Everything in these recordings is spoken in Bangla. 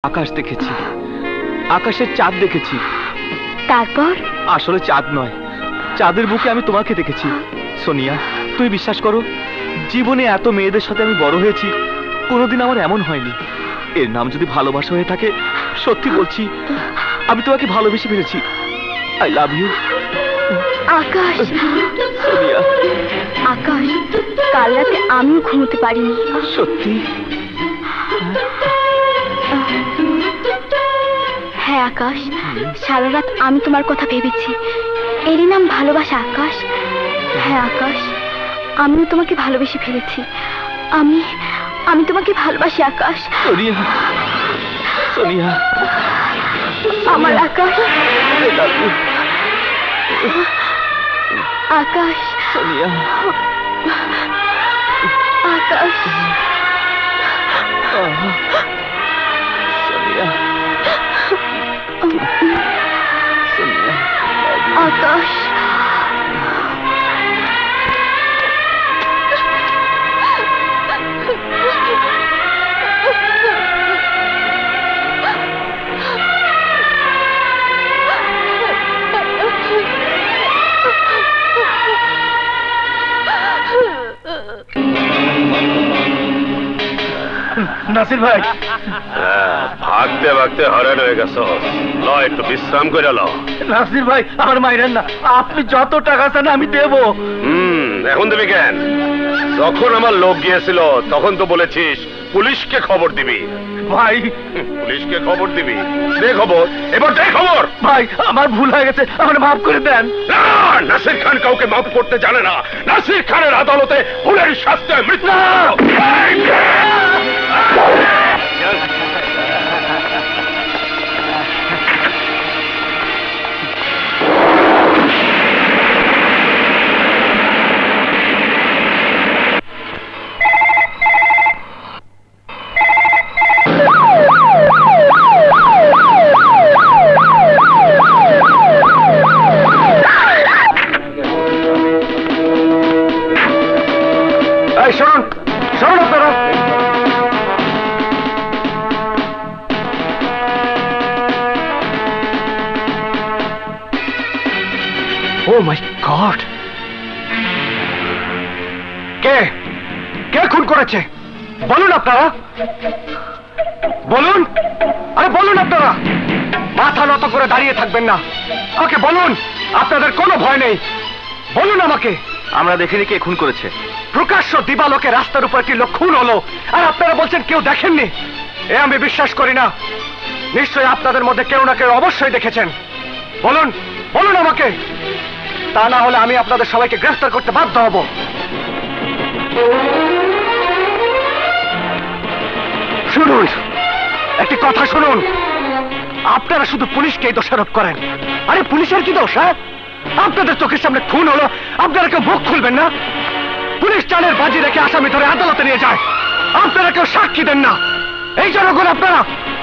আকাশ দেখেছি, আকাশের চাঁদ দেখেছি। তারপর? আসলে চাঁদ নয়, চাঁদের বুকে আমি তোমাকে দেখেছি। সোনিয়া, তুই বিশ্বাস করো, জীবনে এত মেয়েদের সাথে আমি বড় হয়েছি, কোনোদিন আমার এমন হয়নি। এর নাম যদি ভালোবাসা হয়ে থাকে, সত্যি বলছি আমি তোমাকে ভালোবেসে ফেলেছি। I love you. Akash, Sonia. Akash, কাল রাতে আমিও ঘুমোতে পারিনি। সত্যি? হ্যাঁ আকাশ, সারা রাত আমি তোমার কথা ভেবেছি। এরই নাম ভালোবাসা আকাশ। হ্যাঁ আকাশ, আমিও তোমাকে ভালোবেসে ফেলেছি। আমি আমি তোমাকে ভালোবাসি আকাশ। সোনিয়া, সোনিয়া, আমার আকাশ। আকাশ, সোনিয়া, আকাশ, সোনিয়া, সোনিয়া, আকাশ। নাসির ভাই, ভাগতে ভাগতে হয়রান হয়ে গেছ, ল একটু বিশ্রাম করে ল। নাসির ভাই, আমার মাইরেন না, আপনি যত টাকা চান আমি দেব। এখন দেবে কেন? যখন আমার লোক গিয়েছিল তখন তো বলেছিস পুলিশকে খবর দিবি। ভাই, পুলিশকে খবর দিবি, দে খবর, এবার দে খবর। ভাই, আমার ভুল হয়ে গেছে, আমার মাফ করে দেন। না, নাসির খান কাউকে মাফ করতে জানে না। নাসির খানের আদালতে ভুলের শাস্তি মৃত্যু। শোন শোন আপনারা, ও মাই গড, কে কে খুন করেছে বলুন আপনারা, বলুন, আরে বলুন আপনারা, মাথা নত করে দাঁড়িয়ে থাকবেন না, আমাকে বলুন, আপনাদের কোনো ভয় নেই, বলুন আমাকে। আমরা দেখিনি কে খুন করেছে। প্রকাশ্য দিবালোকে রাস্তার উপর একটি লোক খুন হলো, আর আপনারা বলছেন কেউ দেখেননি। এ আমি বিশ্বাস করি না। নিশ্চয়ই আপনাদের মধ্যে কেউ না কেউ অবশ্যই দেখেছেন। বলুন, বলুন আমাকে, তা না হলে আমি আপনাদের সবাইকে গ্রেফতার করতে বাধ্য হব। শুনুন, একটি কথা শুনুন, আপনারা শুধু পুলিশকেই দোষারোপ করেন। আরে পুলিশের কি দোষ? হ্যাঁ, আপনাদের চোখের সামনে খুন হলো, আপনারা কেউ মুখ খুলবেন না? পুলিশ চালের বাজি রেখে আসামি ধরে আদালতে নিয়ে যায়, আপনারা কেউ সাক্ষী দেন না। এই জনগণ আপনারা,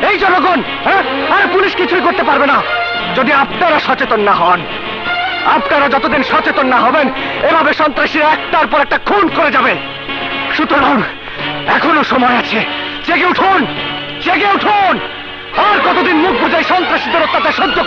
এই জনগণ, হ্যাঁ, আরে পুলিশ কিছুই করতে পারবে না যদি আপনারা সচেতন না হন। আপনারা যতদিন সচেতন না হবেন, এভাবে সন্ত্রাসীরা একটার পর একটা খুন করে যাবে। সুতরাং এখনো সময় আছে, জেগে উঠুন, জেগে উঠুন। আর কতদিন মুখ বুঝাই সন্ত্রাসীদের অত্যাচার সহ্য